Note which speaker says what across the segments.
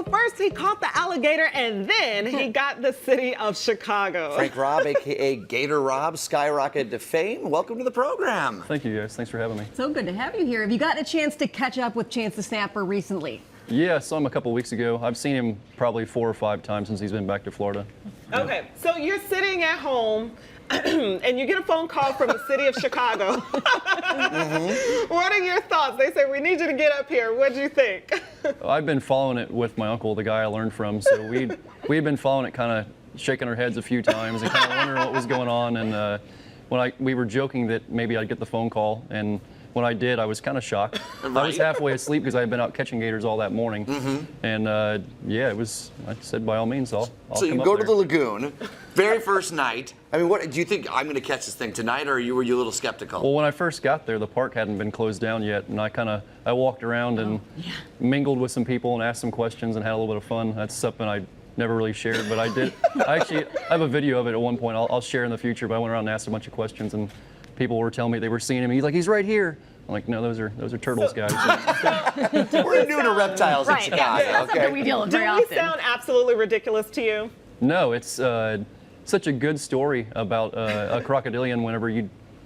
Speaker 1: Well, first he caught the alligator, and then he got the city of Chicago.
Speaker 2: Frank Robb, a.k.a. Gator Robb, skyrocketed to fame. Welcome to the program.
Speaker 3: Thank you, guys. Thanks for having me.
Speaker 4: So good to have you here. Have you gotten a chance to catch up with Chance the Snapper recently?
Speaker 3: Yeah, I saw him a couple weeks ago. I've seen him probably 4 or 5 times since he's been back to Florida.
Speaker 1: Okay, so you're sitting at home, and you get a phone call from the city of Chicago. What are your thoughts? They say, we need you to get up here. What'd you think?
Speaker 3: I've been following it with my uncle, the guy I learned from. So we'd been following it, kind of shaking our heads a few times and kind of wondering what was going on. And we were joking that maybe I'd get the phone call, and when I did, I was kind of shocked.
Speaker 2: Right.
Speaker 3: I was halfway asleep because I had been out catching gators all that morning. And yeah, I said, by all means, I'll
Speaker 2: So
Speaker 3: come
Speaker 2: you
Speaker 3: up
Speaker 2: go
Speaker 3: there.
Speaker 2: to the lagoon, very first night. I mean, what do you think? I'm going to catch this thing tonight, or were you a little skeptical?
Speaker 3: Well, when I first got there, the park hadn't been closed down yet, and I walked around and mingled with some people and asked some questions and had a little bit of fun. That's something I never really shared, but I did. I have a video of it at one point. I'll share in the future. But I went around and asked a bunch of questions, and people were telling me they were seeing him. He's like, he's right here. I'm like, no, those are turtles, guys.
Speaker 2: We're new to reptiles in
Speaker 4: Right,
Speaker 2: Chicago.
Speaker 4: yeah, that's something we deal with very
Speaker 1: Do we
Speaker 4: often.
Speaker 1: sound absolutely ridiculous to you?
Speaker 3: No, it's such a good story about a crocodilian. Whenever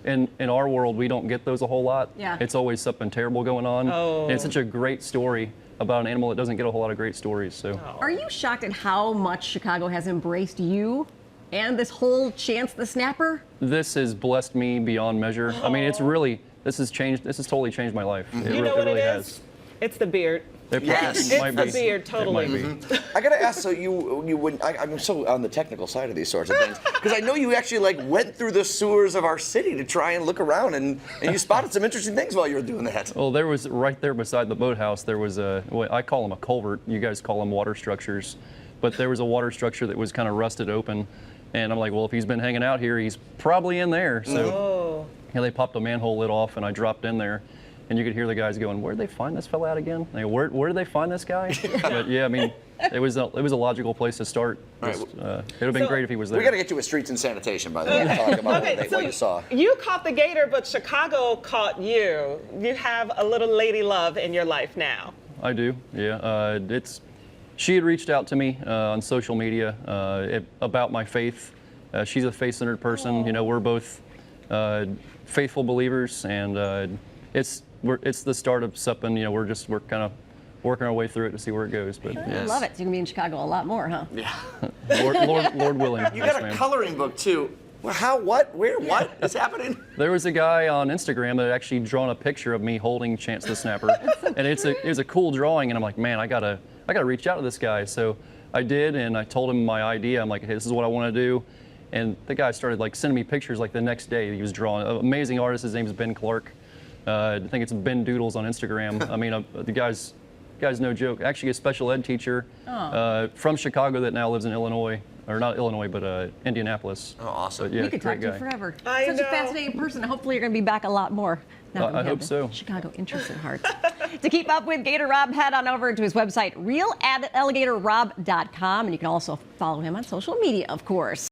Speaker 3: in our world, we don't get those a whole lot.
Speaker 4: Yeah.
Speaker 3: It's always something terrible going on.
Speaker 1: Oh.
Speaker 3: And it's such a great story about an animal that doesn't get a whole lot of great stories. So.
Speaker 4: Are you shocked at how much Chicago has embraced you and this whole Chance the Snapper?
Speaker 3: This has blessed me beyond measure. I mean, this has totally changed my life.
Speaker 1: You know what
Speaker 3: really
Speaker 1: it
Speaker 3: has.
Speaker 1: is? It's the beard.
Speaker 2: Yes.
Speaker 1: It's
Speaker 3: Might
Speaker 1: the
Speaker 3: be.
Speaker 1: beard, totally.
Speaker 3: It might be.
Speaker 2: I gotta ask, so you wouldn't? I'm so on the technical side of these sorts of things because I know you actually went through the sewers of our city to try and look around, and you spotted some interesting things while you were doing that.
Speaker 3: Well, there was right there beside the boathouse. There was I call them a culvert. You guys call them water structures, but there was a water structure that was kind of rusted open, and I'm like, well, if he's been hanging out here, he's probably in there. So yeah, they popped a manhole lid off, and I dropped in there. And you could hear the guys going, "Where did they find this fella at again? Like, where did they find this guy?" But yeah, I mean, it was a logical place to start.
Speaker 2: Right.
Speaker 3: It would have been great if he was there.
Speaker 2: We gotta get you with streets and sanitation, by the way. Talk about what you saw.
Speaker 1: You caught the gator, but Chicago caught you. You have a little lady love in your life now.
Speaker 3: I do, yeah. She had reached out to me on social media about my faith. She's a faith-centered person. You know, we're both faithful believers, and it's the start of something. You know, we're kind of working our way through it to see where it goes. But
Speaker 4: I
Speaker 3: yes.
Speaker 4: love it. So you're going to be in Chicago a lot more, huh?
Speaker 2: Yeah.
Speaker 3: Lord willing.
Speaker 2: You
Speaker 3: yes,
Speaker 2: got a
Speaker 3: ma'am.
Speaker 2: coloring book too. Well, how? What? Where? What is happening?
Speaker 3: There was a guy on Instagram that had actually drawn a picture of me holding Chance the Snapper, and it was a cool drawing. And I'm like, man, I gotta reach out to this guy. So I did, and I told him my idea. I'm like, hey, this is what I want to do. And the guy started sending me pictures the next day. He was drawing. An amazing artist. His name is Ben Clark. I think it's Ben Doodles on Instagram. I mean, the guy's no joke. Actually, a special ed teacher from Chicago that now lives in Illinois, or not Illinois, but Indianapolis.
Speaker 2: Oh, awesome.
Speaker 3: But, yeah,
Speaker 4: We could talk
Speaker 3: great
Speaker 4: to you
Speaker 3: guy.
Speaker 4: forever.
Speaker 1: I
Speaker 4: Such
Speaker 1: know.
Speaker 4: a fascinating person. Hopefully you're going to be back a lot more. Now that we
Speaker 3: I
Speaker 4: have
Speaker 3: hope
Speaker 4: the
Speaker 3: so.
Speaker 4: Chicago interest at heart. To keep up with Gator Robb, head on over to his website, realalligatorrobb.com, and you can also follow him on social media, of course.